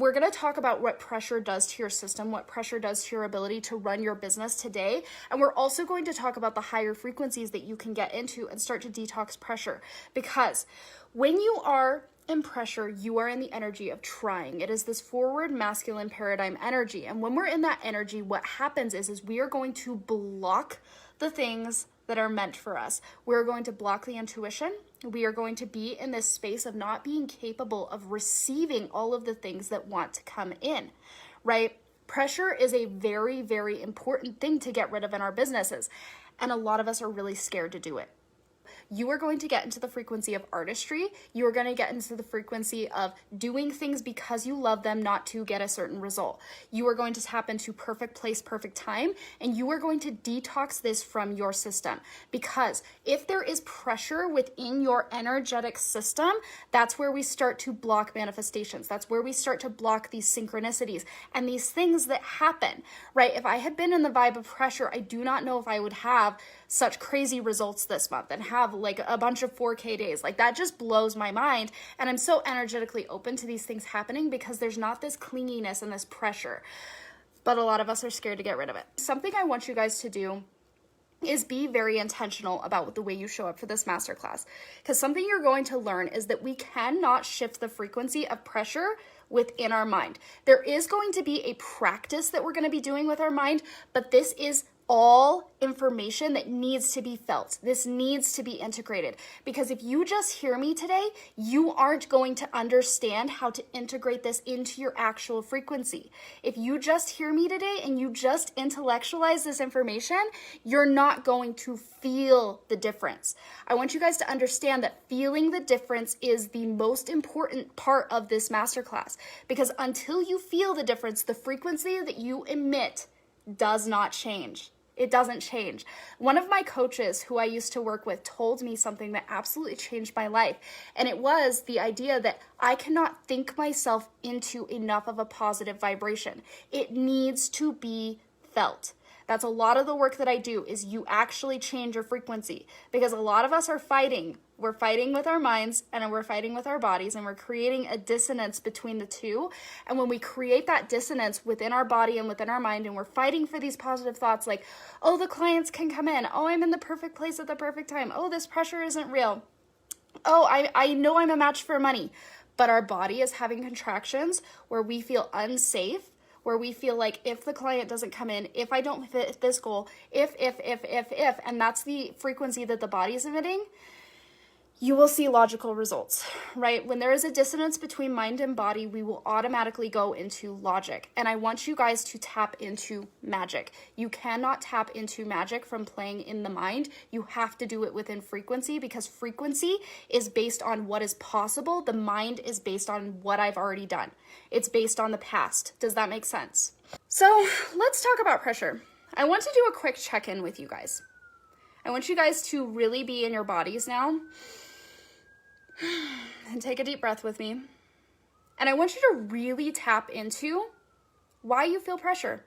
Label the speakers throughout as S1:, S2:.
S1: We're going to talk about what pressure does to your system, what pressure does to your ability to run your business today. And we're also going to talk about the higher frequencies that you can get into and start to detox pressure. Because when you are in pressure, you are in the energy of trying. It is this forward masculine paradigm energy. And when we're in that energy, what happens is we are going to block the things that are meant for us. We're going to block the intuition. We are going to be in this space of not being capable of receiving all of the things that want to come in, right? Pressure is a very, very important thing to get rid of in our businesses. And a lot of us are really scared to do it. You are going to get into the frequency of artistry. You are going to get into the frequency of doing things because you love them, not to get a certain result. You are going to tap into perfect place, perfect time, and you are going to detox this from your system. Because if there is pressure within your energetic system, that's where we start to block manifestations. That's where we start to block these synchronicities and these things that happen, right? If I had been in the vibe of pressure, I do not know if I would have such crazy results this month and have like a bunch of 4K days. Like that just blows my mind. And I'm so energetically open to these things happening because there's not this clinginess and this pressure. But a lot of us are scared to get rid of it. Something I want you guys to do is be very intentional about the way you show up for this masterclass. Because something you're going to learn is that we cannot shift the frequency of pressure within our mind. There is going to be a practice that we're going to be doing with our mind, but this is all information that needs to be felt. This needs to be integrated, because if you just hear me today, you aren't going to understand how to integrate this into your actual frequency. If you just hear me today and you just intellectualize this information, you're not going to feel the difference. I want you guys to understand that feeling the difference is the most important part of this masterclass, because until you feel the difference, the frequency that you emit does not change. It doesn't change. One of my coaches who I used to work with told me something that absolutely changed my life. And it was the idea that I cannot think myself into enough of a positive vibration. It needs to be felt. That's a lot of the work that I do, is you actually change your frequency, because a lot of us are fighting. We're fighting with our minds and we're fighting with our bodies, and we're creating a dissonance between the two. And when we create that dissonance within our body and within our mind, and we're fighting for these positive thoughts like, oh, the clients can come in. Oh, I'm in the perfect place at the perfect time. Oh, this pressure isn't real. Oh, I know I'm a match for money. But our body is having contractions where we feel unsafe, where we feel like if the client doesn't come in, if I don't fit this goal, if, and that's the frequency that the body is emitting, you will see logical results, right? When there is a dissonance between mind and body, we will automatically go into logic. And I want you guys to tap into magic. You cannot tap into magic from playing in the mind. You have to do it within frequency, because frequency is based on what is possible. The mind is based on what I've already done. It's based on the past. Does that make sense? So let's talk about pressure. I want to do a quick check-in with you guys. I want you guys to really be in your bodies now. And take a deep breath with me. And I want you to really tap into why you feel pressure.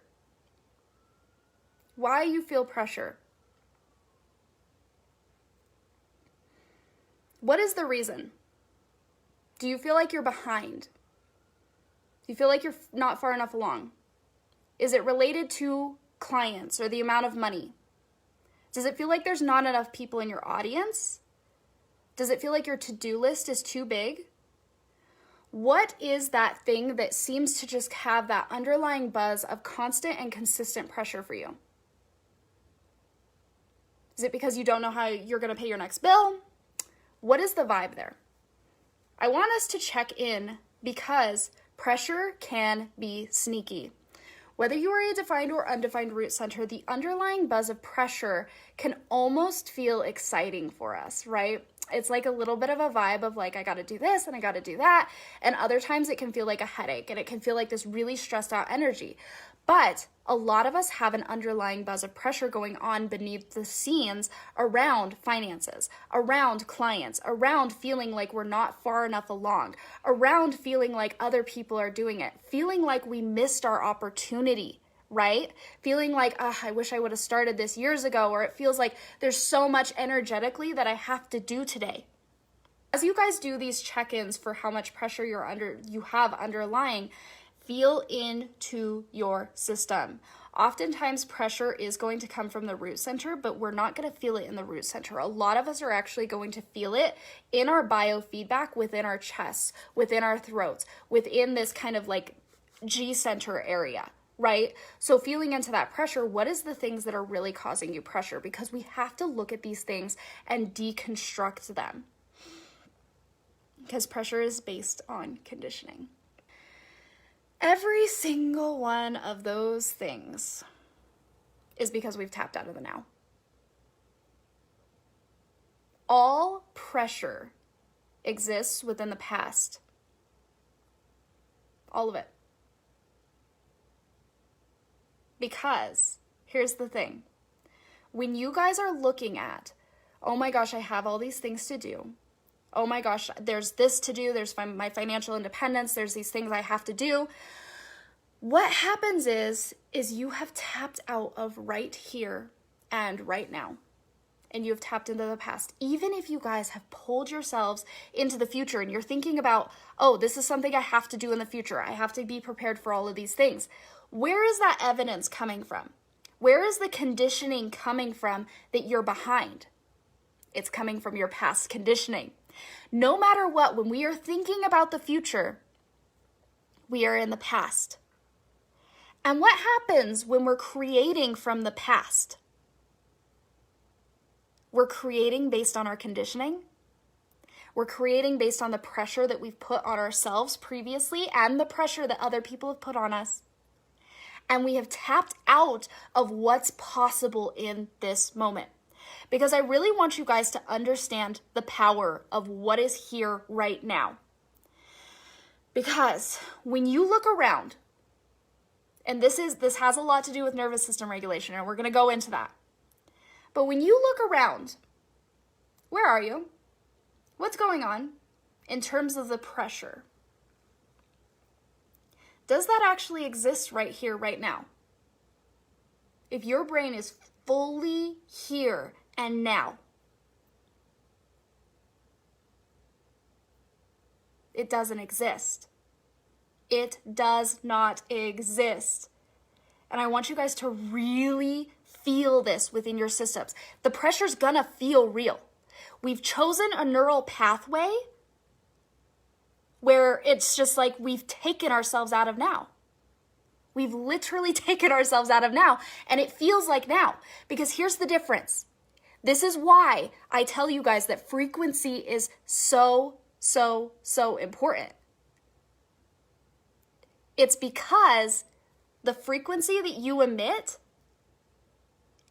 S1: Why you feel pressure. What is the reason? Do you feel like you're behind? Do you feel like you're not far enough along? Is it related to clients or the amount of money? Does it feel like there's not enough people in your audience? Does it feel like your to-do list is too big? What is that thing that seems to just have that underlying buzz of constant and consistent pressure for you? Is it because you don't know how you're going to pay your next bill? What is the vibe there? I want us to check in, because pressure can be sneaky. Whether you are a defined or undefined root center, the underlying buzz of pressure can almost feel exciting for us, right? It's like a little bit of a vibe of like, I got to do this and I got to do that. And other times it can feel like a headache, and it can feel like this really stressed out energy. But a lot of us have an underlying buzz of pressure going on beneath the scenes around finances, around clients, around feeling like we're not far enough along, around feeling like other people are doing it, feeling like we missed our opportunity, right? Feeling like, I wish I would have started this years ago, or it feels like there's so much energetically that I have to do today. As you guys do these check-ins for how much pressure you have underlying, Feel into your system. Oftentimes pressure is going to come from the root center, but we're not going to feel it in the root center. A lot of us are actually going to feel it in our biofeedback, within our chests, within our throats, within this kind of like G center area, right? So feeling into that pressure, what is the things that are really causing you pressure? Because we have to look at these things and deconstruct them. Because pressure is based on conditioning. Every single one of those things is because we've tapped out of the now. All pressure exists within the past. All of it. Because here's the thing. When you guys are looking at, oh my gosh, I have all these things to do. Oh my gosh, there's this to do. There's my financial independence. There's these things I have to do. What happens is you have tapped out of right here and right now. And you have tapped into the past. Even if you guys have pulled yourselves into the future and you're thinking about, oh, this is something I have to do in the future. I have to be prepared for all of these things. Where is that evidence coming from? Where is the conditioning coming from that you're behind? It's coming from your past conditioning. No matter what, when we are thinking about the future, we are in the past. And what happens when we're creating from the past? We're creating based on our conditioning. We're creating based on the pressure that we've put on ourselves previously and the pressure that other people have put on us. And we have tapped out of what's possible in this moment. Because I really want you guys to understand the power of what is here right now. Because when you look around, and this has a lot to do with nervous system regulation, and we're going to go into that. But when you look around, where are you? What's going on in terms of the pressure? Does that actually exist right here, right now? If your brain is fully here and now, it doesn't exist. It does not exist. And I want you guys to really feel this within your systems. The pressure's gonna feel real. We've chosen a neural pathway where it's just like we've taken ourselves out of now. We've literally taken ourselves out of now, and it feels like now. Because here's the difference. This is why I tell you guys that frequency is so important. It's because the frequency that you emit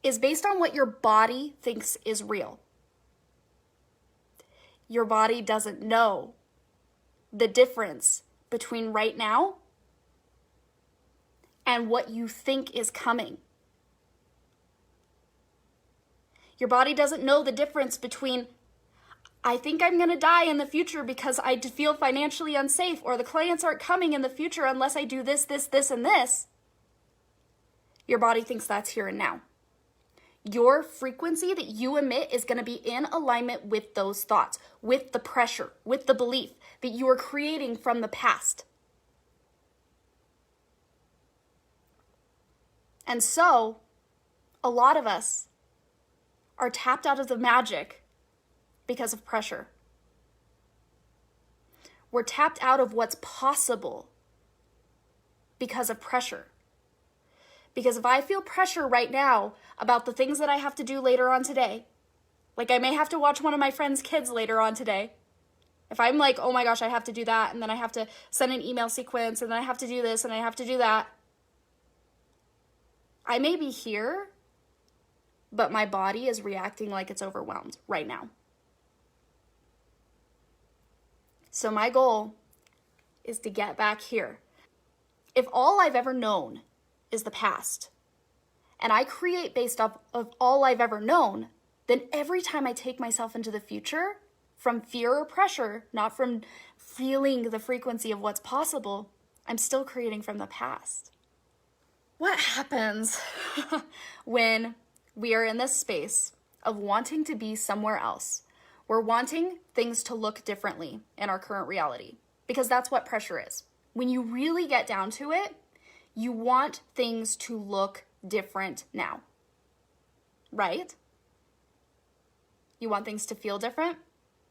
S1: is based on what your body thinks is real. Your body doesn't know the difference between right now and what you think is coming. Your body doesn't know the difference between, I think I'm going to die in the future because I feel financially unsafe, or the clients aren't coming in the future unless I do this, and this. Your body thinks that's here and now. Your frequency that you emit is going to be in alignment with those thoughts, with the pressure, with the belief that you are creating from the past. And so, a lot of us are tapped out of the magic because of pressure. We're tapped out of what's possible because of pressure. Because if I feel pressure right now about the things that I have to do later on today, like I may have to watch one of my friend's kids later on today. If I'm like, oh my gosh, I have to do that, and then I have to send an email sequence, and then I have to do this, and I have to do that. I may be here, but my body is reacting like it's overwhelmed right now. So my goal is to get back here. If all I've ever known is the past, and I create based off of all I've ever known, then every time I take myself into the future, from fear or pressure, not from feeling the frequency of what's possible, I'm still creating from the past. What happens when we are in this space of wanting to be somewhere else? We're wanting things to look differently in our current reality, because that's what pressure is. When you really get down to it, you want things to look different now, right? You want things to feel different.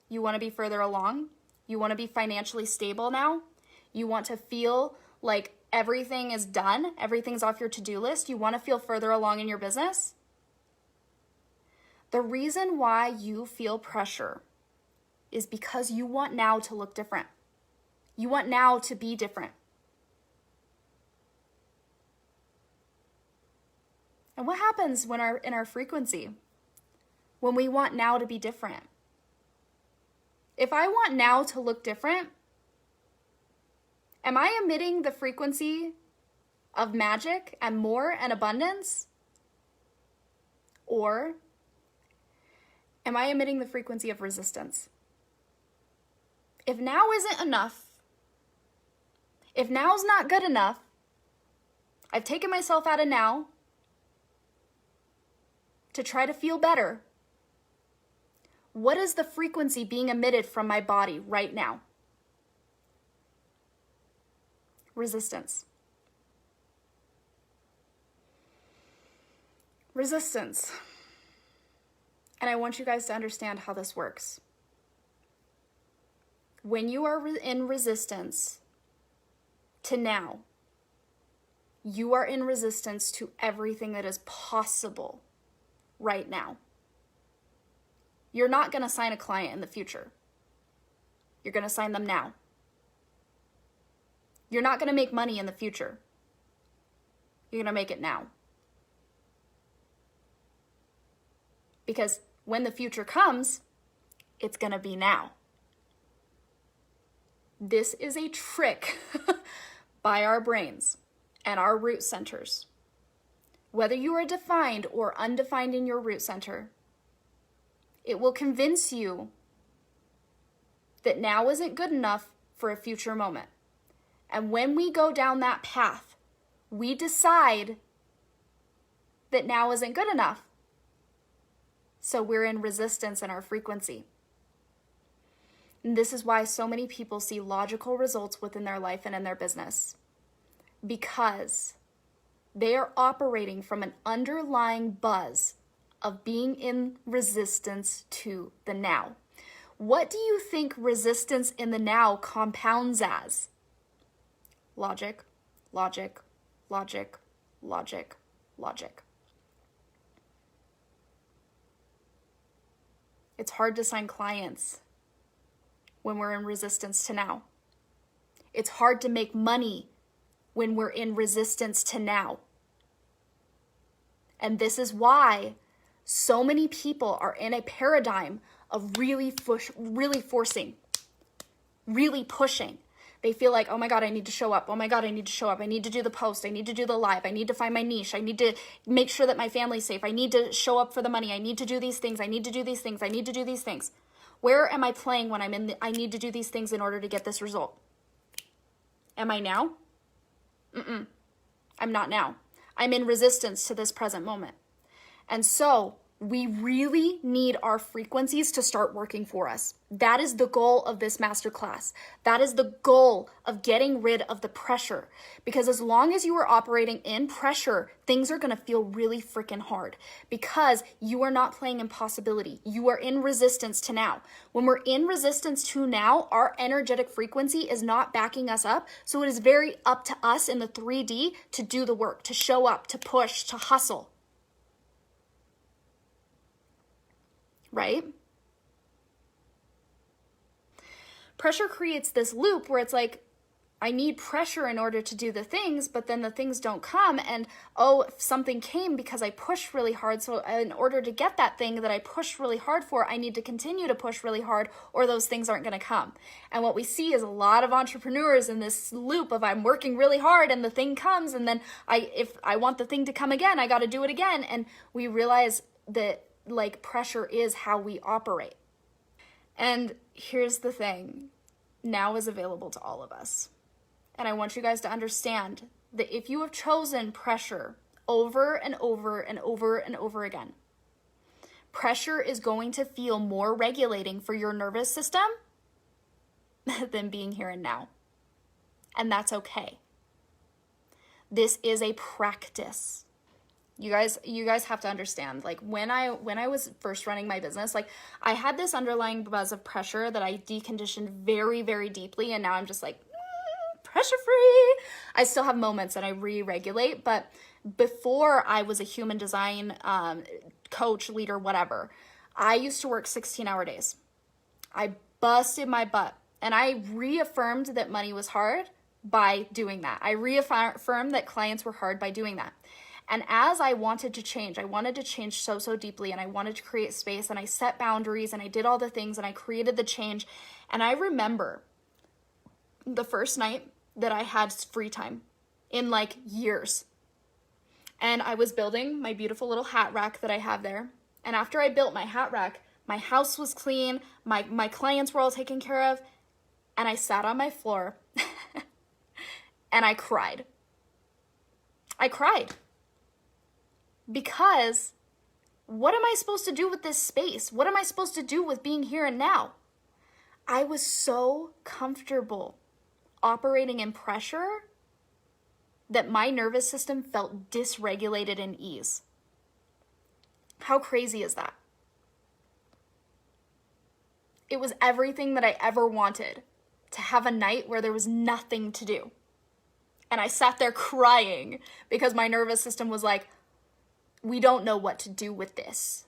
S1: You want to be further along. You want to be financially stable now. You want to feel like everything is done. Everything's off your to-do list. You want to feel further along in your business. The reason why you feel pressure is because you want now to look different. You want now to be different. And what happens when in our frequency when we want now to be different? If I want now to look different, am I emitting the frequency of magic and more and abundance? Or am I emitting the frequency of resistance? If now isn't enough, if now's not good enough, I've taken myself out of now to try to feel better. What is the frequency being emitted from my body right now? Resistance. Resistance. And I want you guys to understand how this works. When you are in resistance to now, you are in resistance to everything that is possible right now. You're not going to sign a client in the future. You're going to sign them now. You're not going to make money in the future. You're going to make it now. Because when the future comes, it's going to be now. This is a trick by our brains and our root centers. Whether you are defined or undefined in your root center, it will convince you that now isn't good enough for a future moment. And when we go down that path, we decide that now isn't good enough. So we're in resistance in our frequency. And this is why so many people see logical results within their life and in their business. Because they are operating from an underlying buzz of being in resistance to the now. What do you think resistance in the now compounds as? Logic, logic, logic, logic, logic. It's hard to sign clients when we're in resistance to now. It's hard to make money when we're in resistance to now. And this is why so many people are in a paradigm of really forcing, really pushing. They feel like, oh my God, I need to show up. Oh my God, I need to show up. I need to do the post. I need to do the live. I need to find my niche. I need to make sure that my family's safe. I need to show up for the money. I need to do these things. I need to do these things. I need to do these things. Where am I playing when I need to do these things in order to get this result? Am I now? I'm not now. I'm in resistance to this present moment. And so we really need our frequencies to start working for us. That is the goal of this masterclass. That is the goal of getting rid of the pressure. Because as long as you are operating in pressure, things are going to feel really freaking hard because you are not playing in possibility. You are in resistance to now. When we're in resistance to now, our energetic frequency is not backing us up. So it is very up to us in the 3D to do the work, to show up, to push, to hustle. Right? Pressure creates this loop where it's like, I need pressure in order to do the things, but then the things don't come. And something came because I pushed really hard. So in order to get that thing that I pushed really hard for, I need to continue to push really hard or those things aren't going to come. And what we see is a lot of entrepreneurs in this loop of I'm working really hard and the thing comes. And then if I want the thing to come again, I got to do it again. And we realize that pressure is how we operate. And here's the thing. Now is available to all of us. And I want you guys to understand that if you have chosen pressure over and over and over and over again, pressure is going to feel more regulating for your nervous system than being here and now. And that's okay. This is a practice. You guys have to understand, like when I was first running my business, like I had this underlying buzz of pressure that I deconditioned very, very deeply. And now I'm just like, pressure free. I still have moments that I re-regulate, but before I was a human design coach, leader, whatever, I used to work 16-hour days. I busted my butt, and I reaffirmed that money was hard by doing that. I reaffirmed that clients were hard by doing that. And as I wanted to change so deeply, and I wanted to create space, and I set boundaries, and I did all the things, and I created the change. And I remember the first night that I had free time in like years. And I was building my beautiful little hat rack that I have there. And after I built my hat rack, my house was clean, my clients were all taken care of, and I sat on my floor and I cried. I cried. Because what am I supposed to do with this space? What am I supposed to do with being here and now? I was so comfortable operating in pressure that my nervous system felt dysregulated in ease. How crazy is that? It was everything that I ever wanted, to have a night where there was nothing to do. And I sat there crying because my nervous system was like, we don't know what to do with this.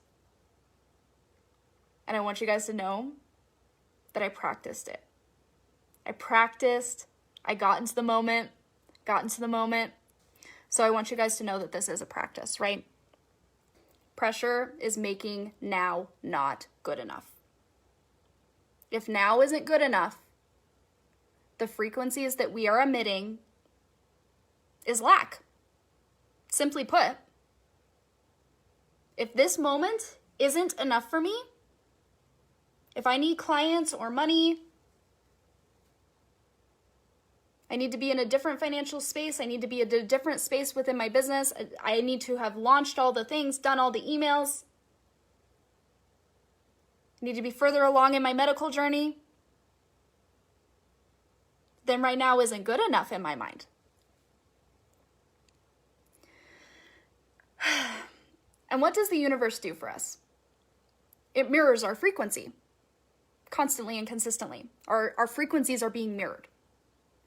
S1: And I want you guys to know that I practiced it. I got into the moment. So I want you guys to know that this is a practice, right? Pressure is making now not good enough. If now isn't good enough, the frequencies that we are emitting is lack. Simply put, if this moment isn't enough for me, if I need clients or money, I need to be in a different financial space, I need to be in a different space within my business, I need to have launched all the things, done all the emails, I need to be further along in my medical journey, then right now isn't good enough in my mind. And what does the universe do for us? It mirrors our frequency constantly and consistently. Our frequencies are being mirrored.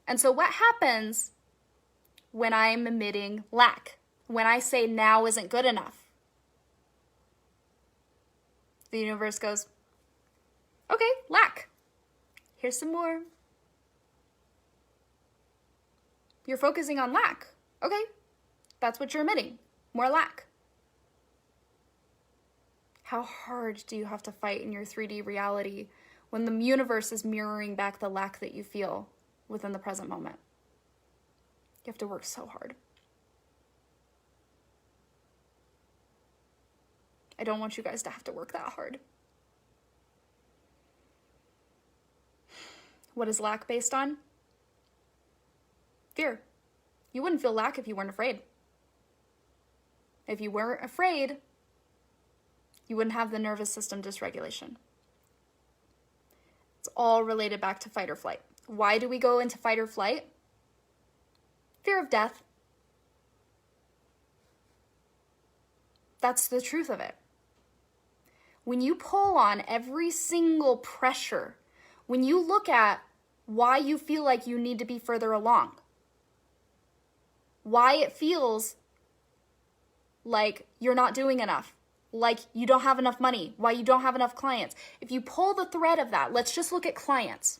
S1: And so what happens when I'm emitting lack? When I say now isn't good enough? The universe goes, okay, lack. Here's some more. You're focusing on lack. Okay, that's what you're emitting. More lack. How hard do you have to fight in your 3D reality when the universe is mirroring back the lack that you feel within the present moment? You have to work so hard. I don't want you guys to have to work that hard. What is lack based on? Fear. You wouldn't feel lack if you weren't afraid. If you weren't afraid, you wouldn't have the nervous system dysregulation. It's all related back to fight or flight. Why do we go into fight or flight? Fear of death. That's the truth of it. When you pull on every single pressure, when you look at why you feel like you need to be further along, why it feels like you're not doing enough, like you don't have enough money, why you don't have enough clients. If you pull the thread of that, let's just look at clients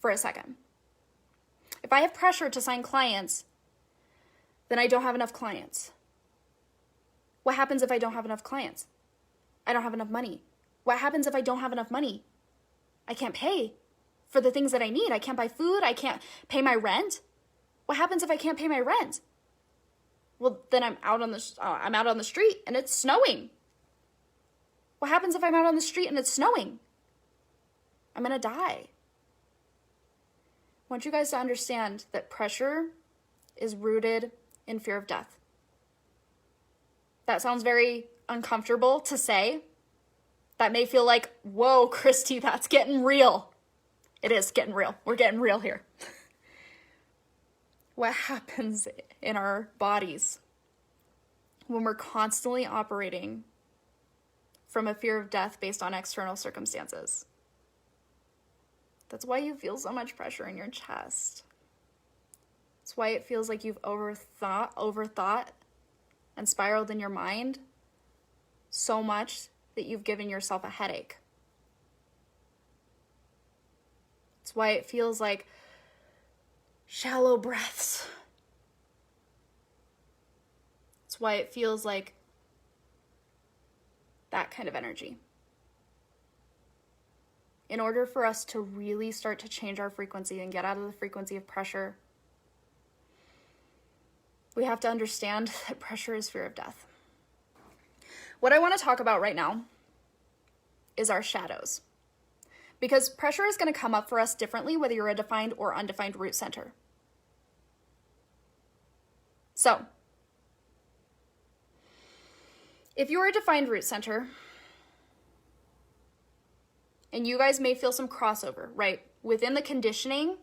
S1: for a second. If I have pressure to sign clients, then I don't have enough clients. What happens if I don't have enough clients? I don't have enough money. What happens if I don't have enough money? I can't pay for the things that I need. I can't buy food. I can't pay my rent. What happens if I can't pay my rent? Well, then I'm out on the street and it's snowing. What happens if I'm out on the street and it's snowing? I'm gonna die. I want you guys to understand that pressure is rooted in fear of death. That sounds very uncomfortable to say. That may feel like, whoa, Christy, that's getting real. It is getting real. We're getting real here. what happens in our bodies when we're constantly operating from a fear of death based on external circumstances. That's why you feel so much pressure in your chest. It's why it feels like you've overthought and spiraled in your mind so much that you've given yourself a headache. It's why it feels like shallow breaths. It's why it feels like that kind of energy. In order for us to really start to change our frequency and get out of the frequency of pressure, we have to understand that pressure is fear of death. What I want to talk about right now is our shadows. Because pressure is going to come up for us differently whether you're a defined or undefined root center. So, if you're a defined root center, and you guys may feel some crossover, right? Within the conditioning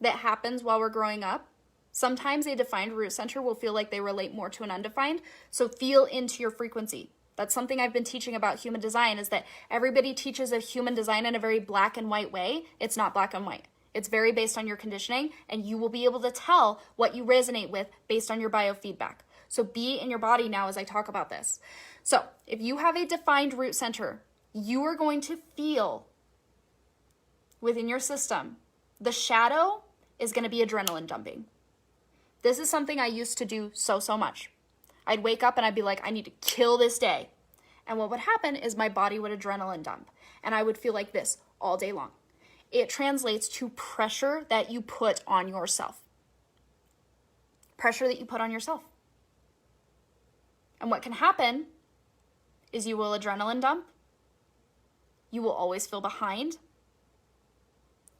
S1: that happens while we're growing up, sometimes a defined root center will feel like they relate more to an undefined. So feel into your frequency. That's something I've been teaching about human design, is that everybody teaches a human design in a very black and white way. It's not black and white. It's very based on your conditioning, and you will be able to tell what you resonate with based on your biofeedback. So be in your body now as I talk about this. So if you have a defined root center, you are going to feel within your system, the shadow is going to be adrenaline dumping. This is something I used to do so much. I'd wake up and I'd be like, I need to kill this day. And what would happen is my body would adrenaline dump, and I would feel like this all day long. It translates to pressure that you put on yourself. Pressure that you put on yourself. And what can happen is you will adrenaline dump. You will always feel behind.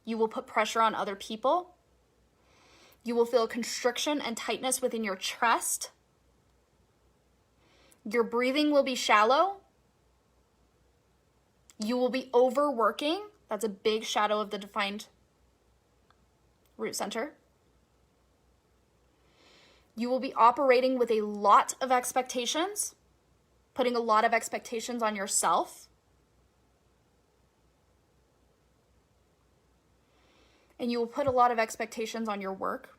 S1: You will put pressure on other people. You will feel constriction and tightness within your chest. Your breathing will be shallow. You will be overworking. That's a big shadow of the defined root center. You will be operating with a lot of expectations, putting a lot of expectations on yourself. And you will put a lot of expectations on your work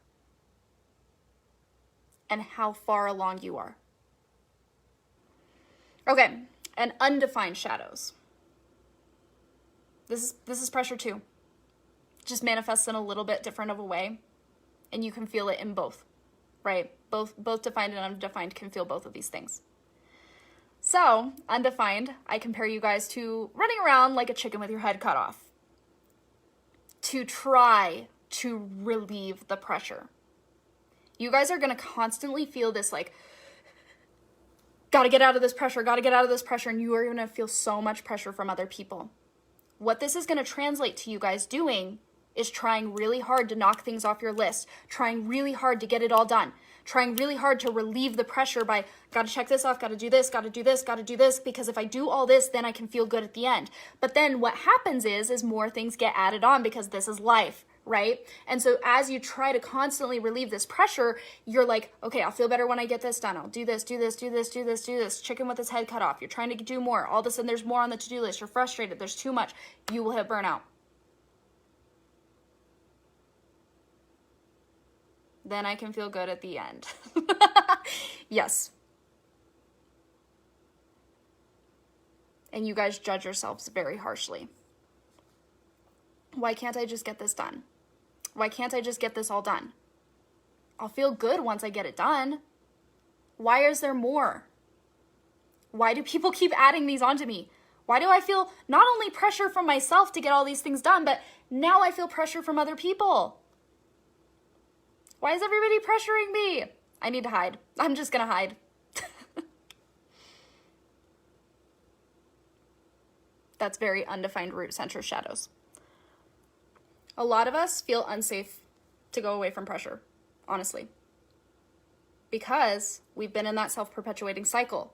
S1: and how far along you are. Okay, and undefined shadows. This is pressure too. It just manifests in a little bit different of a way, and you can feel it in both, right? Both defined and undefined can feel both of these things. So, undefined, I compare you guys to running around like a chicken with your head cut off to try to relieve the pressure. You guys are going to constantly feel this like, gotta get out of this pressure, and you are going to feel so much pressure from other people. What this is going to translate to you guys doing is trying really hard to knock things off your list, trying really hard to get it all done, trying really hard to relieve the pressure by, gotta check this off, gotta do this, because if I do all this, then I can feel good at the end. But then what happens is more things get added on because this is life, right? And so as you try to constantly relieve this pressure, you're like, okay, I'll feel better when I get this done. I'll do this. Chicken with its head cut off. You're trying to do more. All of a sudden there's more on the to-do list. You're frustrated. There's too much. You will hit burnout. Then I can feel good at the end. Yes. And you guys judge yourselves very harshly. Why can't I just get this done? Why can't I just get this all done? I'll feel good once I get it done. Why is there more? Why do people keep adding these onto me? Why do I feel not only pressure from myself to get all these things done, but now I feel pressure from other people? Why is everybody pressuring me? I need to hide. I'm just gonna hide. That's very undefined root center shadows. A lot of us feel unsafe to go away from pressure, honestly, because we've been in that self-perpetuating cycle.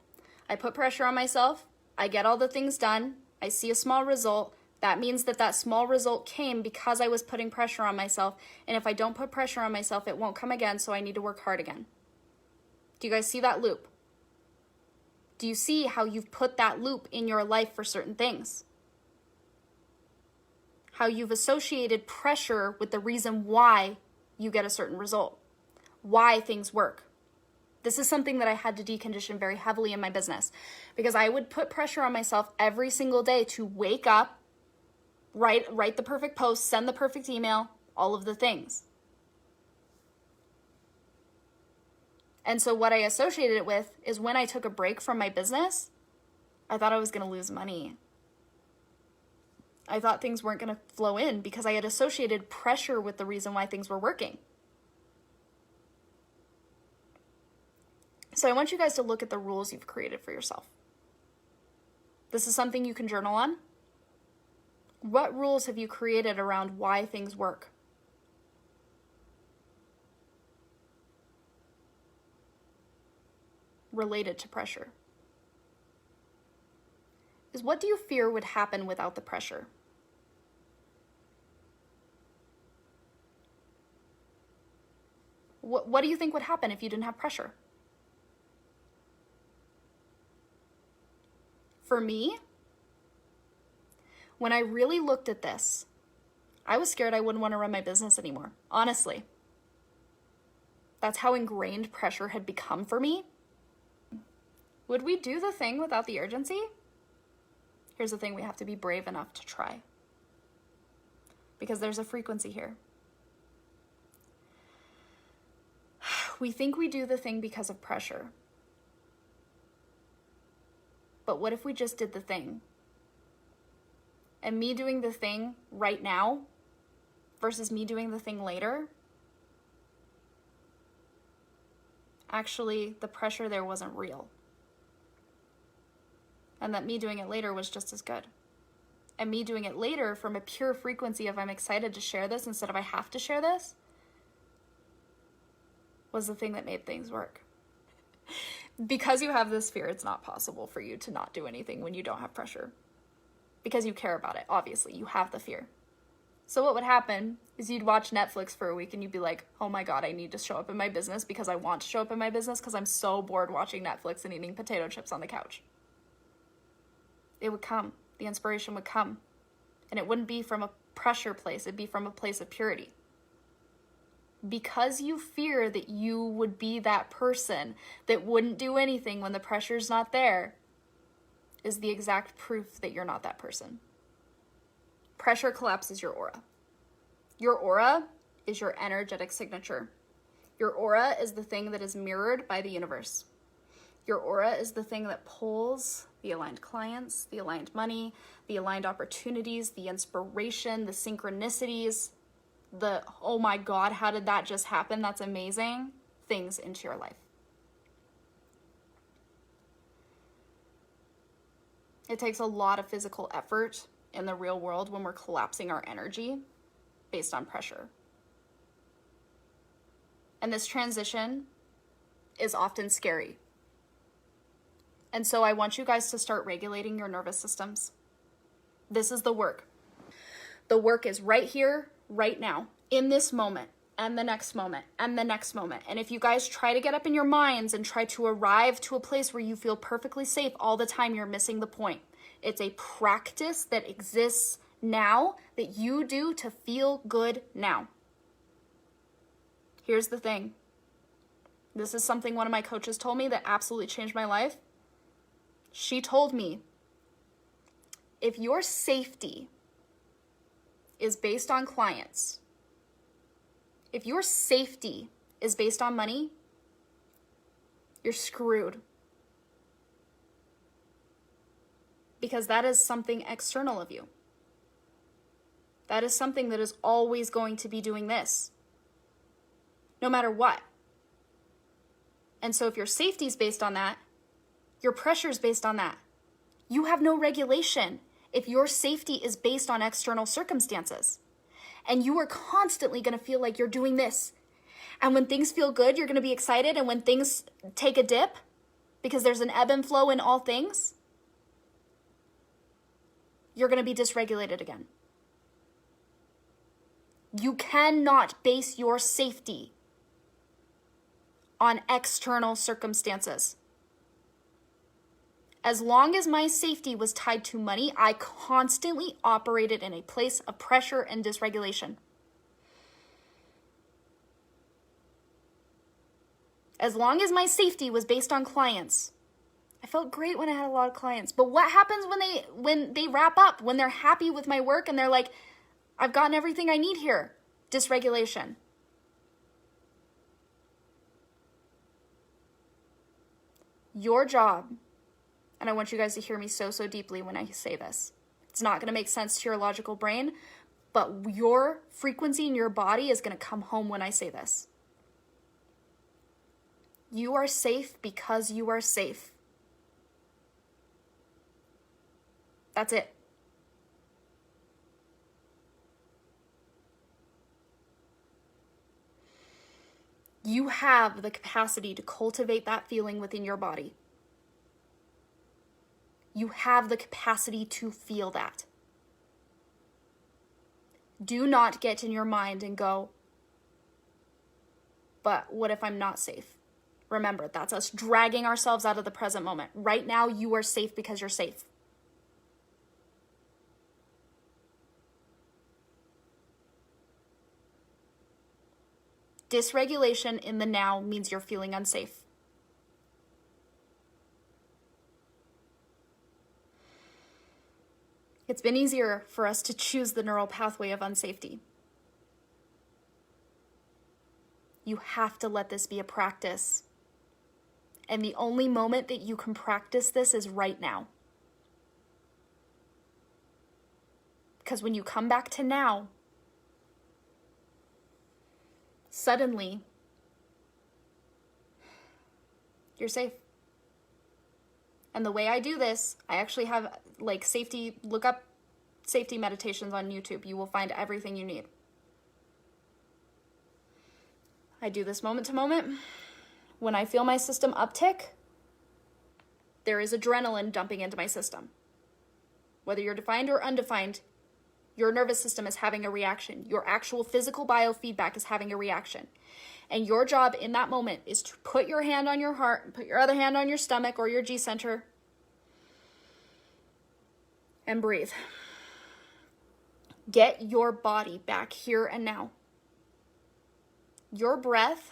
S1: I put pressure on myself, I get all the things done, I see a small result, That means that that small result came because I was putting pressure on myself. And if I don't put pressure on myself, it won't come again. So I need to work hard again. Do you guys see that loop? Do you see how you've put that loop in your life for certain things? How you've associated pressure with the reason why you get a certain result, why things work. This is something that I had to decondition very heavily in my business because I would put pressure on myself every single day to wake up, write the perfect post, send the perfect email, all of the things. And so what I associated it with is when I took a break from my business, I thought I was going to lose money. I thought things weren't going to flow in because I had associated pressure with the reason why things were working. So I want you guys to look at the rules you've created for yourself. This is something you can journal on. What rules have you created around why things work? Related to pressure. Is what do you fear would happen without the pressure? What do you think would happen if you didn't have pressure? For me, when I really looked at this, I was scared I wouldn't want to run my business anymore, honestly. That's how ingrained pressure had become for me. Would we do the thing without the urgency? Here's the thing, we have to be brave enough to try. Because there's a frequency here. We think we do the thing because of pressure. But what if we just did the thing? And me doing the thing right now versus me doing the thing later, actually the pressure there wasn't real. And that me doing it later was just as good. And me doing it later from a pure frequency of I'm excited to share this instead of I have to share this was the thing that made things work. Because you have this fear, it's not possible for you to not do anything when you don't have pressure. Because you care about it, obviously. You have the fear. So what would happen is you'd watch Netflix for a week and you'd be like, oh my God, I need to show up in my business because I want to show up in my business because I'm so bored watching Netflix and eating potato chips on the couch. It would come. The inspiration would come. And it wouldn't be from a pressure place. It'd be from a place of purity. Because you fear that you would be that person that wouldn't do anything when the pressure's not there is the exact proof that you're not that person. Pressure collapses your aura. Your aura is your energetic signature. Your aura is the thing that is mirrored by the universe. Your aura is the thing that pulls the aligned clients, the aligned money, the aligned opportunities, the inspiration, the synchronicities, the, oh my God, how did that just happen? That's amazing, things into your life. It takes a lot of physical effort in the real world when we're collapsing our energy based on pressure. And this transition is often scary. And so I want you guys to start regulating your nervous systems. This is the work. The work is right here, right now, in this moment, and the next moment, and the next moment. And if you guys try to get up in your minds and try to arrive to a place where you feel perfectly safe all the time, you're missing the point. It's a practice that exists now that you do to feel good now. Here's the thing. This is something one of my coaches told me that absolutely changed my life. She told me, if your safety is based on clients, if your safety is based on money, you're screwed. Because that is something external of you. That is something that is always going to be doing this, no matter what. And so if your safety is based on that, your pressure is based on that. You have no regulation if your safety is based on external circumstances. And you are constantly going to feel like you're doing this. And when things feel good, you're going to be excited. And when things take a dip, because there's an ebb and flow in all things, you're going to be dysregulated again. You cannot base your safety on external circumstances. As long as my safety was tied to money, I constantly operated in a place of pressure and dysregulation. As long as my safety was based on clients, I felt great when I had a lot of clients. But what happens when they wrap up, when they're happy with my work and they're like, I've gotten everything I need here? Dysregulation. Your job, and I want you guys to hear me so deeply when I say this. It's not going to make sense to your logical brain, but your frequency in your body is going to come home when I say this. You are safe because you are safe. That's it. You have the capacity to cultivate that feeling within your body. You have the capacity to feel that. Do not get in your mind and go, but what if I'm not safe? Remember, that's us dragging ourselves out of the present moment. Right now, you are safe because you're safe. Dysregulation in the now means you're feeling unsafe. It's been easier for us to choose the neural pathway of unsafety. You have to let this be a practice. And the only moment that you can practice this is right now. Because when you come back to now, suddenly, you're safe. And the way I do this, I actually have look up safety meditations on YouTube. You will find everything you need. I do this moment to moment. When I feel my system uptick, there is adrenaline dumping into my system. Whether you're defined or undefined, your nervous system is having a reaction. Your actual physical biofeedback is having a reaction. And your job in that moment is to put your hand on your heart and put your other hand on your stomach or your G center and breathe. Get your body back here and now. Your breath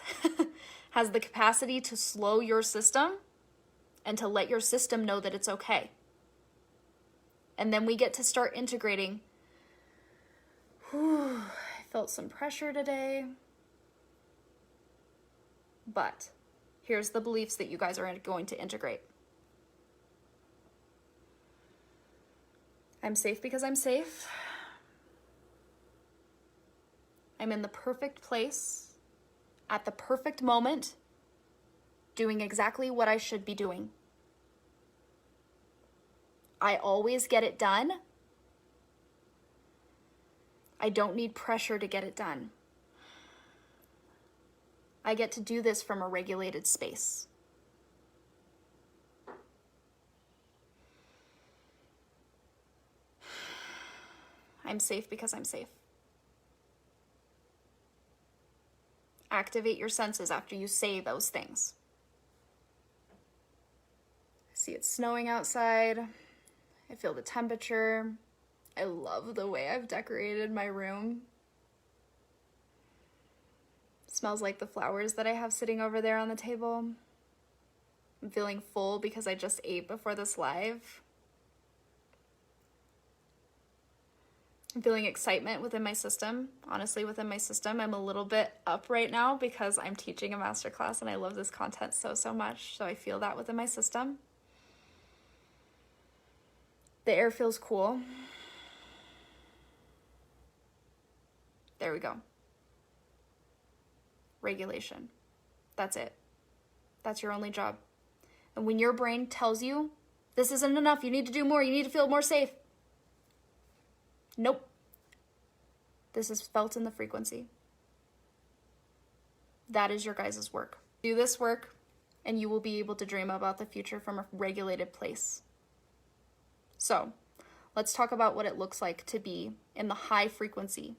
S1: has the capacity to slow your system and to let your system know that it's okay. And then we get to start integrating. I felt some pressure today. But here's the beliefs that you guys are going to integrate. I'm safe because I'm safe. I'm in the perfect place at the perfect moment, doing exactly what I should be doing. I always get it done. I don't need pressure to get it done. I get to do this from a regulated space. I'm safe because I'm safe. Activate your senses after you say those things. I see it's snowing outside. I feel the temperature. I love the way I've decorated my room. It smells like the flowers that I have sitting over there on the table. I'm feeling full because I just ate before this live. I'm feeling excitement within my system. Honestly, within my system, I'm a little bit up right now because I'm teaching a masterclass and I love this content so much. So I feel that within my system. The air feels cool. There we go. Regulation. That's it. That's your only job. And when your brain tells you, this isn't enough, you need to do more, you need to feel more safe. Nope. This is felt in the frequency. That is your guys' work. Do this work and you will be able to dream about the future from a regulated place. So, Let's talk about what it looks like to be in the high frequency.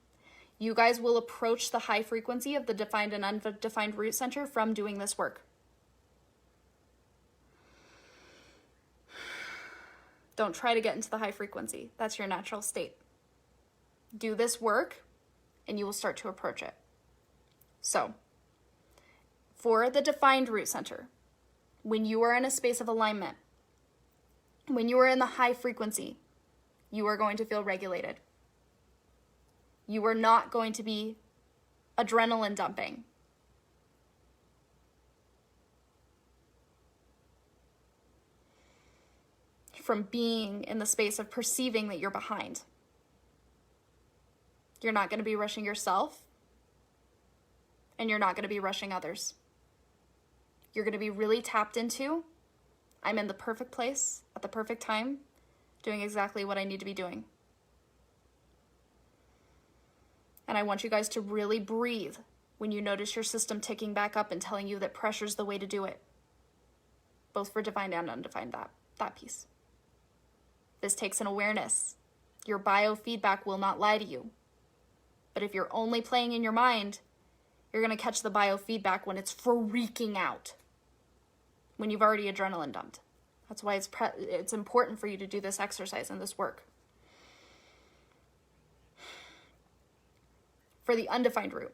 S1: You guys will approach the high frequency of the defined and undefined root center from doing this work. Don't try to get into the high frequency. That's your natural state. Do this work and you will start to approach it. So, for the defined root center, when you are in a space of alignment, when you are in the high frequency, you are going to feel regulated. You are not going to be adrenaline dumping. From being in the space of perceiving that you're behind. You're not going to be rushing yourself, and you're not going to be rushing others. You're going to be really tapped into, I'm in the perfect place at the perfect time, doing exactly what I need to be doing. And I want you guys to really breathe when you notice your system ticking back up and telling you that pressure's the way to do it. Both for defined and undefined, that piece. This takes an awareness. Your biofeedback will not lie to you. But if you're only playing in your mind, you're going to catch the biofeedback when it's freaking out. When you've already adrenaline dumped. That's why it's important for you to do this exercise and this work. For the undefined root,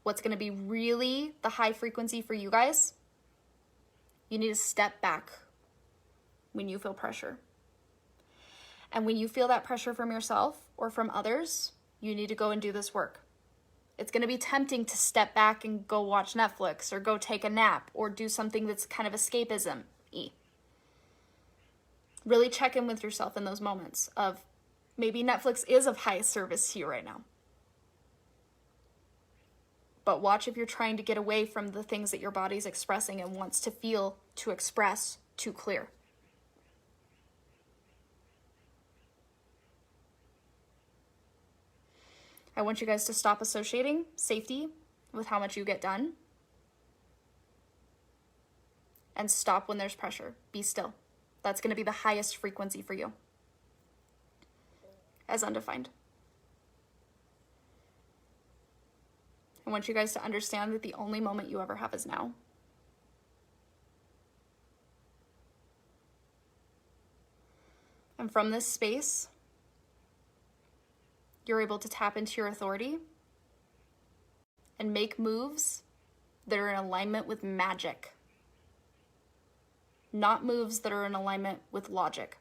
S1: what's going to be really the high frequency for you guys, you need to step back when you feel pressure. And when you feel that pressure from yourself or from others, you need to go and do this work. It's going to be tempting to step back and go watch Netflix or go take a nap or do something that's kind of escapism-y. Really check in with yourself in those moments of maybe Netflix is of high service to you right now. But watch if you're trying to get away from the things that your body's expressing and wants to feel, to express, too clear. I want you guys to stop associating safety with how much you get done. And stop when there's pressure. Be still. That's going to be the highest frequency for you. As undefined. I want you guys to understand that the only moment you ever have is now. And from this space, you're able to tap into your authority and make moves that are in alignment with magic, not moves that are in alignment with logic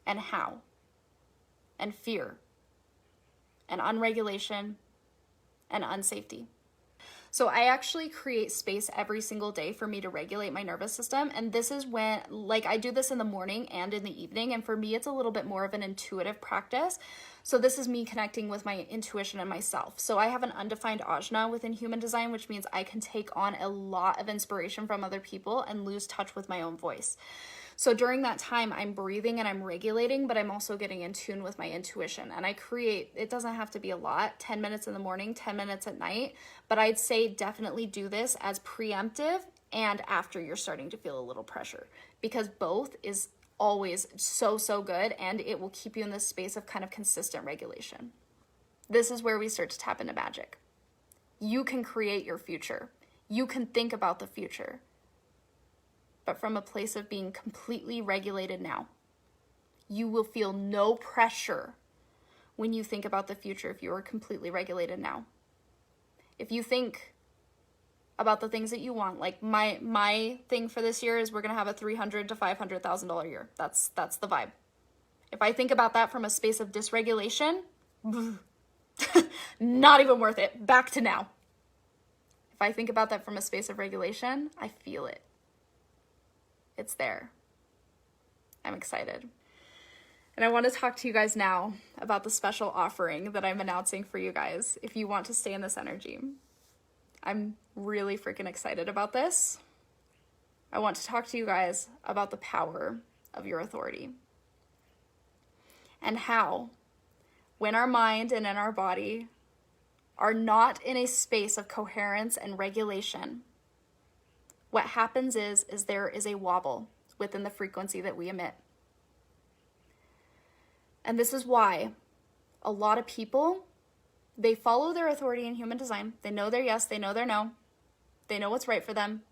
S1: and how and fear and unregulation and unsafety. So I actually create space every single day for me to regulate my nervous system. And this is when, I do this in the morning and in the evening. And for me, it's a little bit more of an intuitive practice. So this is me connecting with my intuition and myself. So I have an undefined ajna within human design, which means I can take on a lot of inspiration from other people and lose touch with my own voice. So during that time, I'm breathing and I'm regulating, but I'm also getting in tune with my intuition. And I create, it doesn't have to be a lot, 10 minutes in the morning, 10 minutes at night, but I'd say definitely do this as preemptive and after you're starting to feel a little pressure, because both is always so good, and it will keep you in this space of kind of consistent regulation. This is where we start to tap into magic. You can create your future. You can think about the future, but from a place of being completely regulated now. You will feel no pressure when you think about the future if you are completely regulated now. If you think about the things that you want, like my thing for this year is we're gonna have a $300,000 to $500,000 year. That's the vibe. If I think about that from a space of dysregulation, not even worth it. Back to now. If I think about that from a space of regulation, I feel it. It's there. I'm excited. And I want to talk to you guys now about the special offering that I'm announcing for you guys if you want to stay in this energy. I'm really freaking excited about this. I want to talk to you guys about the power of your authority and how, when our mind and in our body are not in a space of coherence and regulation, what happens is there is a wobble within the frequency that we emit. And this is why a lot of people, they follow their authority in human design. They know their yes, they know their no. They know what's right for them.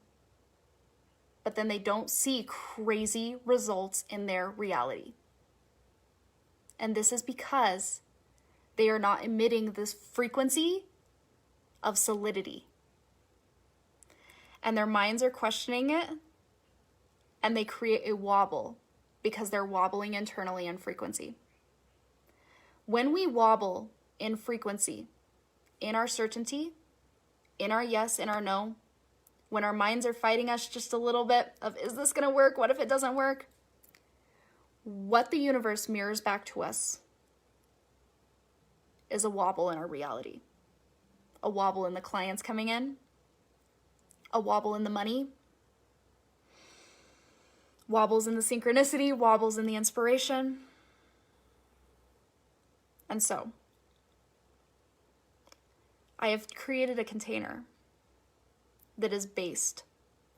S1: But then they don't see crazy results in their reality. And this is because they are not emitting this frequency of solidity. And their minds are questioning it, and they create a wobble because they're wobbling internally in frequency. When we wobble in frequency, in our certainty, in our yes, in our no, when our minds are fighting us just a little bit of, is this going to work? What if it doesn't work? What the universe mirrors back to us is a wobble in our reality. A wobble in the clients coming in, a wobble in the money, wobbles in the synchronicity, wobbles in the inspiration. And so, I have created a container that is based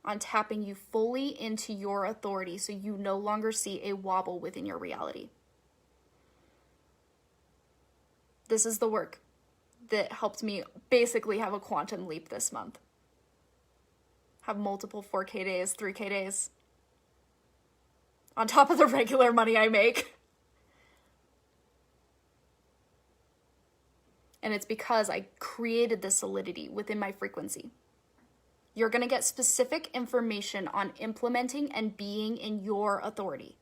S1: on tapping you fully into your authority so you no longer see a wobble within your reality. This is the work that helped me basically have a quantum leap this month. Have multiple 4K days, 3K days, on top of the regular money I make. And it's because I created this solidity within my frequency. You're going to get specific information on implementing and being in your authority.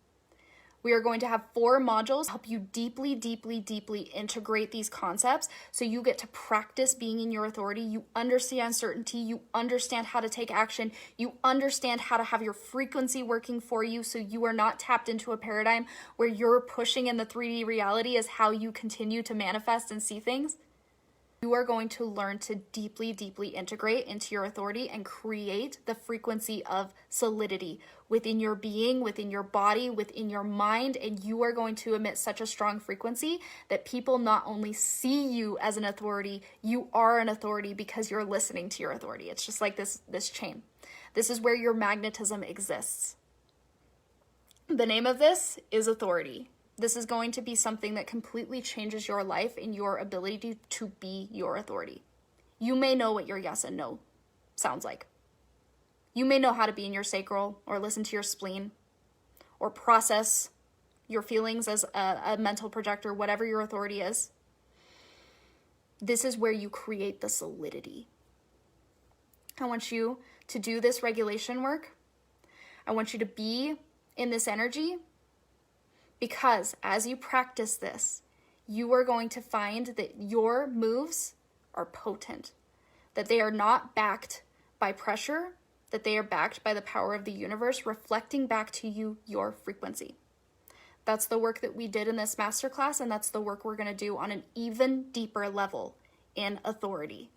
S1: We are going to have 4 modules help you deeply, deeply, deeply integrate these concepts so you get to practice being in your authority. You understand certainty. You understand how to take action. You understand how to have your frequency working for you so you are not tapped into a paradigm where you're pushing in the 3D reality as how you continue to manifest and see things. You are going to learn to deeply, deeply integrate into your authority and create the frequency of solidity within your being, within your body, within your mind, and you are going to emit such a strong frequency that people not only see you as an authority, you are an authority because you're listening to your authority. It's just like this chain. This is where your magnetism exists. The name of this is authority. This is going to be something that completely changes your life and your ability to be your authority. You may know what your yes and no sounds like. You may know how to be in your sacral or listen to your spleen or process your feelings as a mental projector, whatever your authority is. This is where you create the solidity. I want you to do this regulation work. I want you to be in this energy. Because as you practice this, you are going to find that your moves are potent, that they are not backed by pressure, that they are backed by the power of the universe, reflecting back to you your frequency. That's the work that we did in this masterclass, and that's the work we're going to do on an even deeper level in authority.